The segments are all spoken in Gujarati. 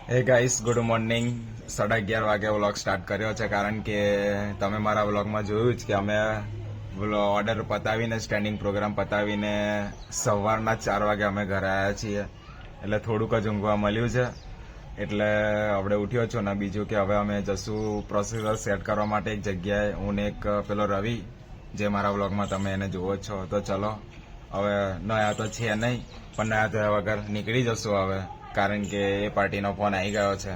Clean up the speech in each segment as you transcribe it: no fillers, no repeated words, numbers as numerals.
હે ગાઈસ, ગુડ મોર્નિંગ. 11:30 વાગે વ્લોગ સ્ટાર્ટ કર્યો છે, કારણ કે તમે મારા વ્લોગમાં જોયું જ કે અમે ઓર્ડર પતાવીને સ્ટેન્ડિંગ પ્રોગ્રામ પતાવીને સવારના 4 વાગે અમે ઘરે આવ્યા છીએ. એટલે થોડુંક જ ઊંઘવા મળ્યું છે, એટલે આપણે ઉઠ્યો છો ને. બીજું કે હવે અમે જશું પ્રોસેસર સેટ કરવા માટે એક જગ્યાએ, હું ને એક પેલો રવિ, જે મારા વ્લોગમાં તમે એને જુઓ છો. તો ચલો, હવે નયા તો છે નહીં, પણ નયા થયા વગર નીકળી જશું હવે, કારણ કે એ પાર્ટીનો ફોન આવી ગયો છે.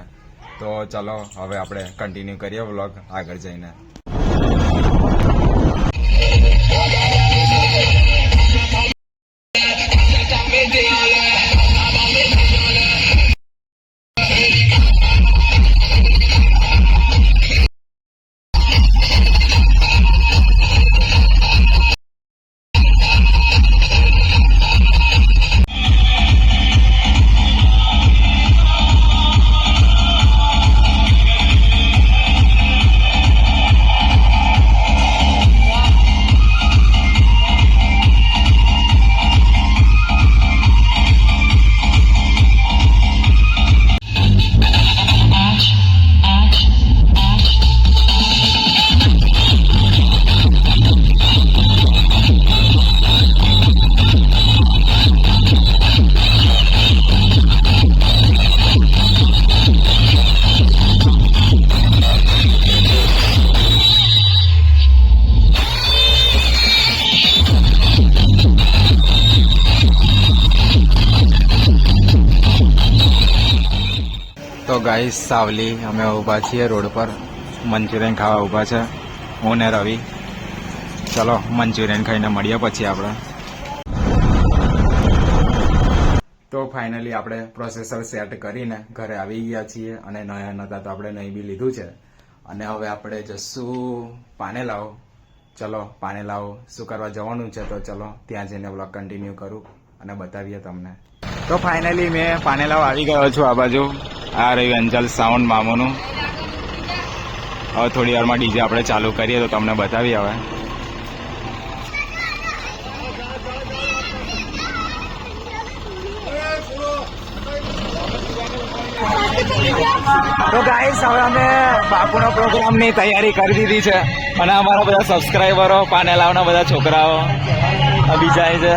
તો ચલો હવે આપણે કન્ટિન્યુ કરીએ વ્લોગ આગળ જઈને. તો ગાઈસ, સાવલી અમે ઊભા છીએ રોડ પર, મંચુરિયન ખાવા ઊભા છે હું ને રવિ. ચલો મંચુરિયન ખાઈને મળીએ પછી આપણે. તો ફાઇનલી આપણે પ્રોસેસર સેટ કરીને ઘરે આવી ગયા છીએ, અને નયા નતા તો આપણે નહીં બી લીધું છે. અને હવે આપણે જશું પાનેલાવ. ચલો પાનેલાવ શું કરવા જવાનું છે, તો ચલો ત્યાં જઈને બ્લોગ કન્ટિન્યુ કરું અને બતાવીએ તમને. તો ફાઇનલી મેં પાનેલાવ આવી ગયો છું. આ બાજુ આ રહ્યું અંજલ સાઉન્ડ મામોનું. હવે થોડી વારમાં ડીજે આપણે ચાલુ કરીએ તો તમને બતાવીએ. હવે તો ગાઈસ, હવે અમે બાપુનો પ્રોગ્રામની તૈયારી કરી દીધી છે, અને અમારા બધા સબસ્ક્રાઈબરો, પાનેલાવના બધા છોકરાઓ બીજા છે.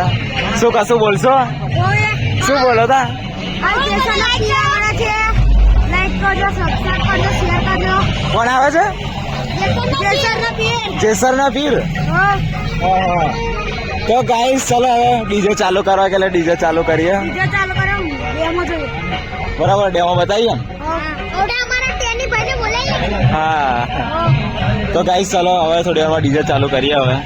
શું કશું બોલશો? શું બોલો તા? કોણ આવે છે? જેસરના પીર. તો ગાઈસ, ચલો હવે ડીજે ચાલુ કરવા કે ડીજે ચાલુ કરીએ. બરાબર, ડેમો બતાવીએ. હા, તો ગાઈસ ચલો હવે થોડી વારમાં ડીજે ચાલુ કરીએ. હવે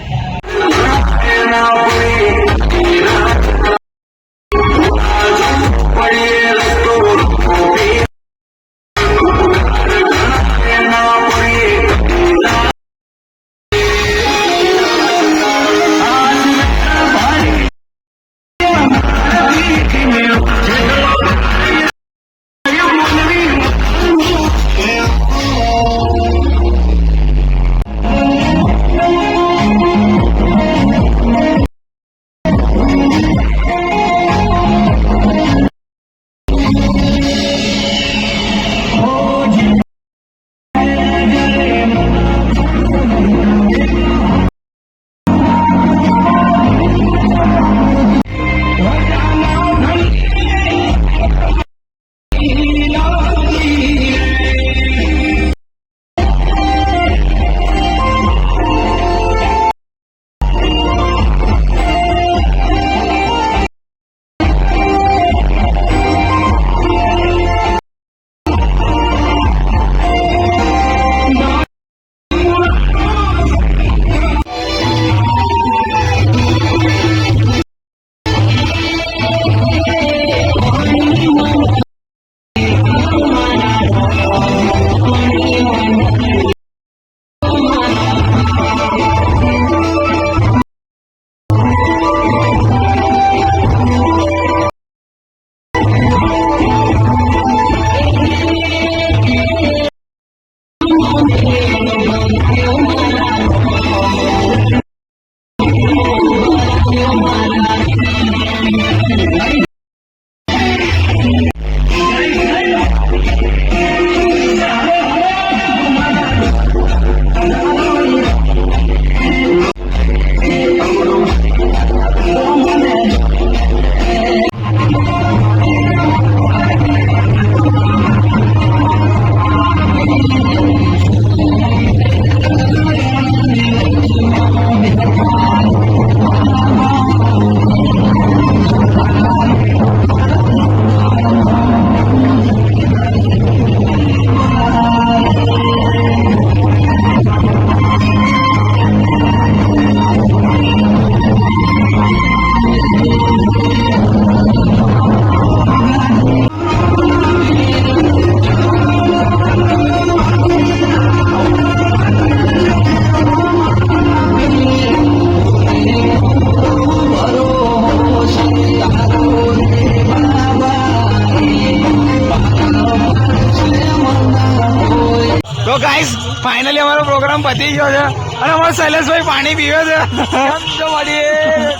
ગાઈસ ફાઇનલી અમારો પ્રોગ્રામ પતી ગયો છે અને અમારો શૈલેષભાઈ પાણી પીવે છે.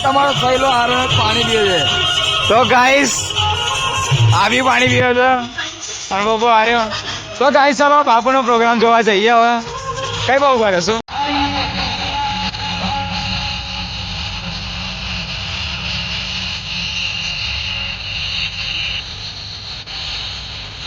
તમારો સહેલો હારો પાણી પીવે છે. તો ગાઈસ આ બી પાણી પીવે છે અને બબો આવ્યો. તો ગાઈસ ચાલો બાપુનો પ્રોગ્રામ જોવા જઈએ હવે. કઈ બહુ કરે શું